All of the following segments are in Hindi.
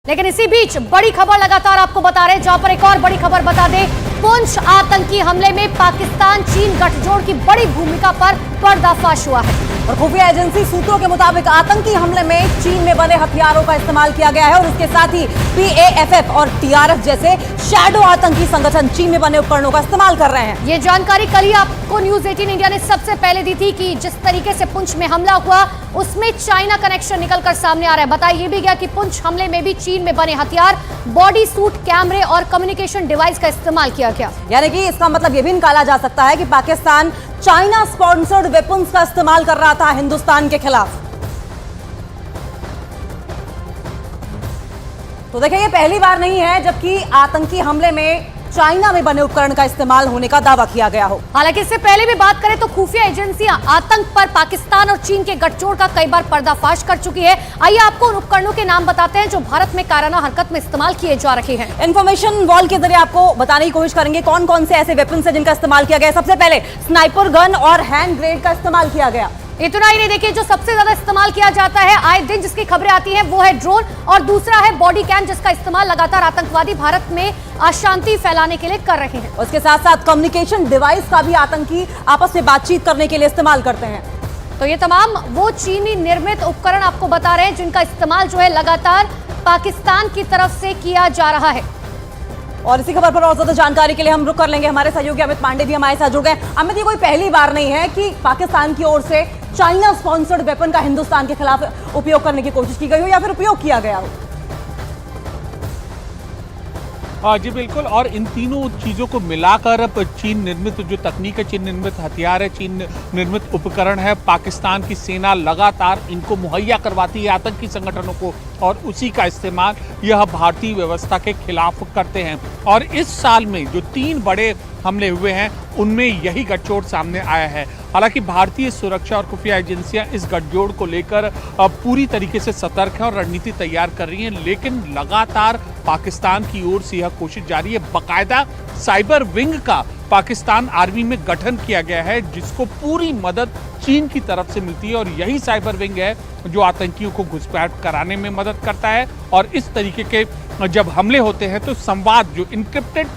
लेकिन इसी बीच बड़ी खबर लगातार आपको बता रहे हैं, जहां पर एक और बड़ी खबर बता दें, पुंछ आतंकी हमले में पाकिस्तान चीन गठजोड़ की बड़ी भूमिका पर पर्दाफाश हुआ है। और खुफिया एजेंसी सूत्रों के मुताबिक आतंकी हमले में चीन में बने हथियारों का इस्तेमाल किया गया है और उसके साथ ही PAFF और TRF जैसे शैडो आतंकी संगठन चीन में बने उपकरणों का इस्तेमाल कर रहे हैं। ये जानकारी कल ही आपको न्यूज 18 इंडिया ने सबसे पहले दी थी कि जिस तरीके से पुंछ में हमला हुआ उसमें चाइना कनेक्शन निकलकर सामने आ रहा है। बताया ये भी गया कि पुंछ हमले में भी चीन में बने हथियार, बॉडी सूट, कैमरे और कम्युनिकेशन डिवाइस का इस्तेमाल किया गया। यानी कि इसका मतलब ये भी निकाला जा सकता है कि पाकिस्तान चाइना स्पॉन्सर्ड वेपन्स का इस्तेमाल कर रहा था हिंदुस्तान के खिलाफ। तो देखिए, ये पहली बार नहीं है जबकि आतंकी हमले में चाइना में बने उपकरण का इस्तेमाल होने का दावा किया गया हो। हालांकि इससे पहले भी बात करें तो खुफिया एजेंसियां आतंक पर पाकिस्तान और चीन के गठजोड़ का कई बार पर्दाफाश कर चुकी है। आइए आपको उन उपकरणों के नाम बताते हैं जो भारत में कायराना हरकत में इस्तेमाल किए जा रहे हैं। इन्फॉर्मेशन वॉल के जरिए आपको बताने की कोशिश करेंगे कौन कौन से ऐसे वेपन्स हैं जिनका इस्तेमाल किया गया। सबसे पहले स्नाइपर गन और हैंड ग्रेनेड का इस्तेमाल किया गया। इतना ही नहीं, देखिए जो सबसे ज्यादा इस्तेमाल किया जाता है आए दिन जिसकी खबरें आती हैं वो है ड्रोन और दूसरा है बॉडी कैम, जिसका इस्तेमाल लगातार आतंकवादी भारत में अशांति फैलाने के लिए कर रहे हैं। उसके साथ साथ कम्युनिकेशन डिवाइस का भी आतंकी आपस में बातचीत करने के लिए इस्तेमाल करते हैं। तो ये तमाम वो चीनी निर्मित उपकरण आपको बता रहे हैं जिनका इस्तेमाल जो है लगातार पाकिस्तान की तरफ से किया जा रहा है। और इसी खबर पर और ज्यादा जानकारी के लिए हम रुक कर लेंगे, हमारे सहयोगी अमित पांडे भी हमारे साथ जुड़ गए। अमित, ये कोई पहली बार नहीं है कि पाकिस्तान की ओर से चाइना स्पॉन्सर्ड वेपन का हिंदुस्तान के खिलाफ उपयोग करने की कोशिश की गई हो या फिर उपयोग किया गया हो। जी बिल्कुल, और इन तीनों चीज़ों को मिलाकर चीन निर्मित जो तकनीक है, चीन निर्मित हथियार है, चीन निर्मित उपकरण है, पाकिस्तान की सेना लगातार इनको मुहैया करवाती है आतंकी संगठनों को और उसी का इस्तेमाल यह भारतीय व्यवस्था के खिलाफ करते हैं। और इस साल में जो 3 बड़े हमले हुए हैं उनमें यही गठजोड़ सामने आया है। हालांकि भारतीय सुरक्षा और खुफिया एजेंसियां इस गठजोड़ को लेकर पूरी तरीके से सतर्क हैं और रणनीति तैयार कर रही हैं, लेकिन लगातार पाकिस्तान की ओर से यह कोशिश जारी है। बाकायदा साइबर विंग का पाकिस्तान आर्मी में गठन किया गया है जिसको पूरी मदद चीन की तरफ से मिलती है और यही साइबर विंग है जो आतंकियों को घुसपैठ कराने में मदद करता है। और इस तरीके के जब हमले होते हैं तो संवाद जो इनक्रिप्टेड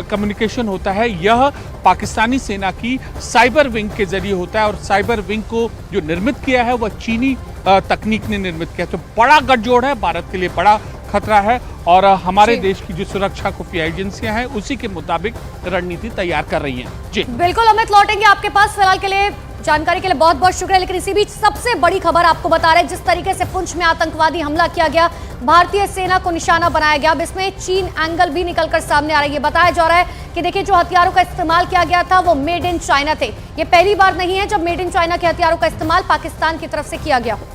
कम्युनिकेशन होता है यह पाकिस्तानी सेना की साइबर विंग के जरिए होता है और साइबर विंग को जो निर्मित किया है वह चीनी तकनीक ने निर्मित किया। तो बड़ा गठजोड़ है, भारत के लिए बड़ा खतरा है और हमारे देश की जो सुरक्षा खुफिया एजेंसियां हैं उसी के मुताबिक रणनीति तैयार कर रही हैं। जी बिल्कुल अमित, लौटेंगे आपके पास। फिलहाल के लिए जानकारी के लिए बहुत बहुत शुक्रिया। लेकिन इसी बीच सबसे बड़ी खबर आपको बता रहे हैं, जिस तरीके से पुंछ में आतंकवादी हमला किया गया, भारतीय सेना को निशाना बनाया गया। अब इसमें चीन एंगल भी निकलकर सामने आ रहा है। ये बताया जा रहा है कि देखिए जो हथियारों का इस्तेमाल किया गया था वो मेड इन चाइना थे। ये पहली बार नहीं है जब मेड इन चाइना के हथियारों का इस्तेमाल पाकिस्तान की तरफ से किया गया हो।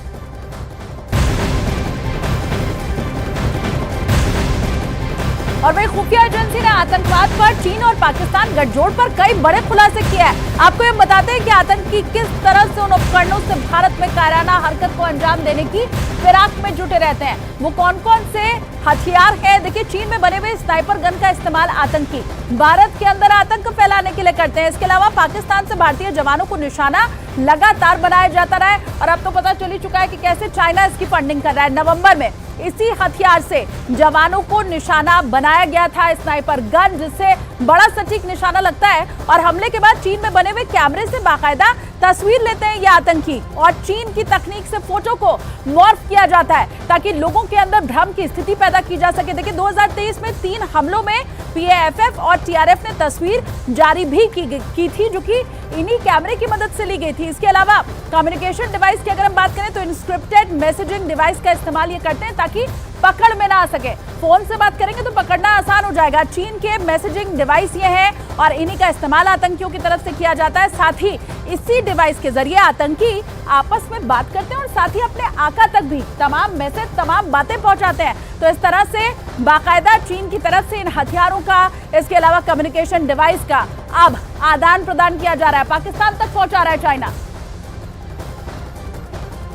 और वही खुफिया एजेंसी ने आतंकवाद पर चीन और पाकिस्तान गठजोड़ पर कई बड़े खुलासे किए हैं। आपको ये बताते हैं कि आतंकी किस तरह से उन उपकरणों से भारत में कायराना हरकत को अंजाम देने की फिराक में जुटे रहते हैं। वो कौन कौन से हथियार हैं? देखिए, चीन में बने हुए स्नाइपर गन का इस्तेमाल आतंकी भारत के अंदर आतंक फैलाने के लिए करते हैं। इसके अलावा पाकिस्तान से भारतीय जवानों को निशाना लगातार बनाया जाता रहा है और अब तो पता चल ही चुका है कि कैसे चाइना इसकी फंडिंग कर रहा है। नवंबर में इसी हथियार से जवानों को निशाना बनाया गया था, स्नाइपर गन, जिससे बड़ा सटीक निशाना लगता है। और हमले के बाद चीन में बने हुए कैमरे से बाकायदा तस्वीर लेते हैं ये आतंकी और चीन की तकनीक से फोटो को मॉर्फ किया जाता है ताकि लोगों के अंदर भ्रम की स्थिति पैदा की जा सके। देखिए, 2023 में 3 हमलों में PAFF और TRF ने तस्वीर जारी भी की थी जो कि इन्हीं कैमरे की मदद से ली गई थी। इसके अलावा कम्युनिकेशन डिवाइस की अगर हम बात करें तो इनस्क्रिप्टेड मैसेजिंग डिवाइस का इस्तेमाल ये करते हैं ताकि पकड़ में ना आ सके। फोन से बात करेंगे तो पकड़ना आसान हो जाएगा। चीन के मैसेजिंग डिवाइस ये हैं और इन्हीं का इस्तेमाल आतंकियों की तरफ से किया जाता है। साथ ही इसी डिवाइस के जरिए आतंकी आपस में बात करते हैं और साथ ही अपने आका तक भी तमाम मैसेज, तमाम बातें पहुंचाते हैं। तो इस तरह से बाकायदा चीन की तरफ से इन हथियारों का, इसके अलावा कम्युनिकेशन डिवाइस का अब आदान प्रदान किया जा रहा है, पाकिस्तान तक पहुंचा रहा है चाइना।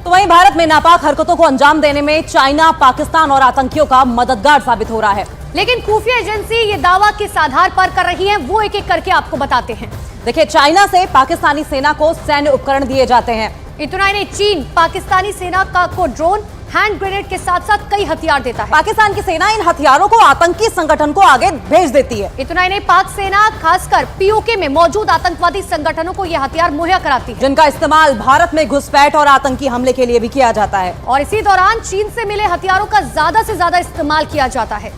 तो वहीं भारत में नापाक हरकतों को अंजाम देने में चाइना, पाकिस्तान और आतंकियों का मददगार साबित हो रहा है। लेकिन खुफिया एजेंसी ये दावा किस आधार पर कर रही है वो एक एक करके आपको बताते हैं। देखिए, चाइना से पाकिस्तानी सेना को सैन्य उपकरण दिए जाते हैं। इतना ही नहीं, चीन पाकिस्तानी सेना को ड्रोन, हैंड ग्रेनेड के साथ साथ कई हथियार देता है। पाकिस्तान की सेना इन हथियारों को आतंकी संगठन को आगे भेज देती है। इतना ही नहीं, पाक सेना खासकर पीओके में मौजूद आतंकवादी संगठनों को यह हथियार मुहैया कराती है, जिनका इस्तेमाल भारत में घुसपैठ और आतंकी हमले के लिए भी किया जाता है। और इसी दौरान चीन से मिले हथियारों का ज्यादा से ज्यादा इस्तेमाल किया जाता है।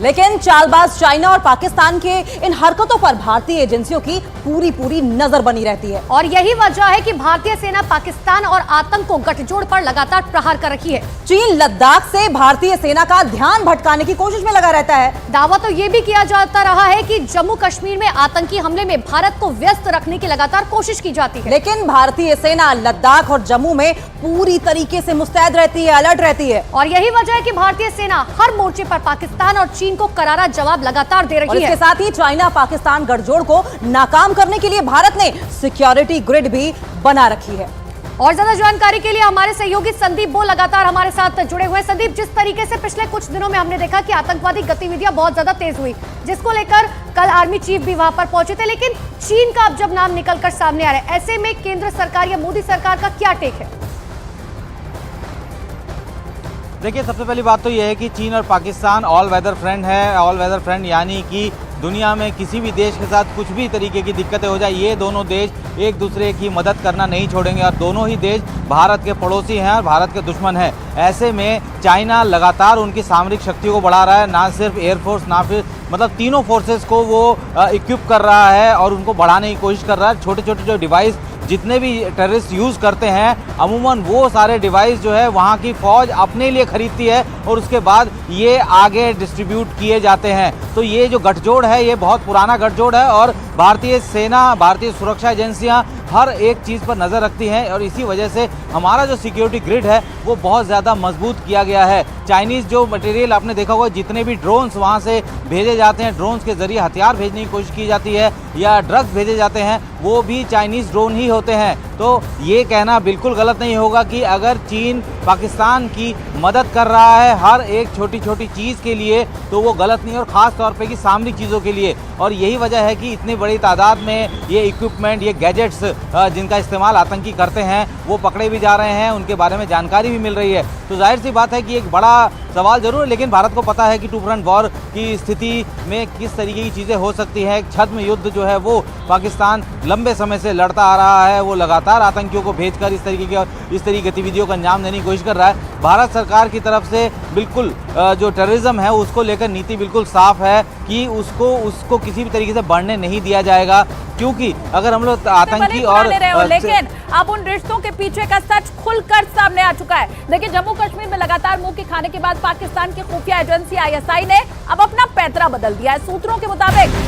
लेकिन चालबाज चाइना और पाकिस्तान के इन हरकतों पर भारतीय एजेंसियों की पूरी नजर बनी रहती है। और यही वजह है कि भारतीय सेना पाकिस्तान और आतंक को गठजोड़ पर लगातार प्रहार कर रही है। चीन लद्दाख से भारतीय सेना का ध्यान भटकाने की कोशिश में लगा रहता है। दावा तो ये भी किया जाता रहा है कि जम्मू कश्मीर में आतंकी हमले में भारत को व्यस्त रखने की लगातार कोशिश की जाती है। लेकिन भारतीय सेना लद्दाख और जम्मू में पूरी तरीके से मुस्तैद रहती है, अलर्ट रहती है। और यही वजह है कि भारतीय सेना हर मोर्चे पर पाकिस्तान और चीन को करारा जवाब लगातार दे और रही इसके है। साथ ही चाइना पाकिस्तान गठजोड़ को नाकाम करने के लिए भारत ने सिक्योरिटी ग्रिड भी बना रखी है। और ज्यादा जानकारी के लिए हमारे सहयोगी संदीप वो लगातार हमारे साथ जुड़े हुए हैं। संदीप, जिस तरीके से पिछले कुछ दिनों में हमने देखा कि आतंकवादी गतिविधियां बहुत ज्यादा तेज हुई, जिसको लेकर कल आर्मी चीफ भी वहां पर पहुंचे थे, लेकिन चीन का अब जब नाम निकलकर सामने आ रहा है, ऐसे में केंद्र सरकार या मोदी सरकार का क्या टेक है? देखिए, सबसे पहली बात तो यह है कि चीन और पाकिस्तान ऑल वेदर फ्रेंड है। ऑल वेदर फ्रेंड यानी कि दुनिया में किसी भी देश के साथ कुछ भी तरीके की दिक्कतें हो जाए, ये दोनों देश एक दूसरे की मदद करना नहीं छोड़ेंगे। और दोनों ही देश भारत के पड़ोसी हैं और भारत के दुश्मन हैं। ऐसे में चाइना लगातार उनकी सामरिक शक्ति को बढ़ा रहा है, ना सिर्फ एयरफोर्स, ना फिर मतलब तीनों फोर्सेस को वो इक्विप कर रहा है और उनको बढ़ाने की कोशिश कर रहा है। छोटे छोटे जो डिवाइस जितने भी टेररिस्ट यूज़ करते हैं, अमूमन वो सारे डिवाइस जो है वहाँ की फ़ौज अपने लिए खरीदती है और उसके बाद ये आगे डिस्ट्रीब्यूट किए जाते हैं। तो ये जो गठजोड़ है, ये बहुत पुराना गठजोड़ है और भारतीय सेना, भारतीय सुरक्षा एजेंसियां हर एक चीज़ पर नज़र रखती हैं और इसी वजह से हमारा जो सिक्योरिटी ग्रिड है वो बहुत ज़्यादा मजबूत किया गया है। चाइनीज़ जो मटेरियल आपने देखा होगा, जितने भी ड्रोन्स वहाँ से भेजे जाते हैं, ड्रोन्स के ज़रिए हथियार भेजने की कोशिश की जाती है या ड्रग्स भेजे जाते हैं, वो भी चाइनीज़ ड्रोन ही होते हैं। तो ये कहना बिल्कुल गलत नहीं होगा कि अगर चीन पाकिस्तान की मदद कर रहा है हर एक छोटी छोटी चीज़ के लिए, तो वो गलत नहीं, और ख़ास तौर पे कि सामरिक चीज़ों के लिए। और यही वजह है कि इतनी बड़ी तादाद में ये इक्विपमेंट, ये गैजेट्स जिनका इस्तेमाल आतंकी करते हैं, वो पकड़े भी जा रहे हैं, उनके बारे में जानकारी भी मिल रही है। तो जाहिर सी बात है कि एक बड़ा सवाल जरूर है, लेकिन भारत को पता है कि टू फ्रंट वॉर की स्थिति में किस तरीके की चीज़ें हो सकती हैं। एक छद्म युद्ध जो है वो पाकिस्तान लंबे समय से लड़ता आ रहा है, वो लगातार आतंकियों को भेजकर इस तरीके की गतिविधियों का अंजाम देने की कोशिश कर रहा है। भारत सरकार की तरफ से बिल्कुल जो टेररिज्म है उसको लेकर नीति बिल्कुल साफ है कि उसको किसी भी तरीके से बढ़ने नहीं दिया जाएगा, क्योंकि अगर हम लोग आतंकी और लेकिन अब उन रिश्तों के पीछे का सच खुलकर सामने आ चुका है। देखिए, जम्मू कश्मीर में लगातार मुंह की खाने के बाद पाकिस्तान की खुफिया एजेंसी ISI ने अब अपना पैंतरा बदल दिया है। सूत्रों के मुताबिक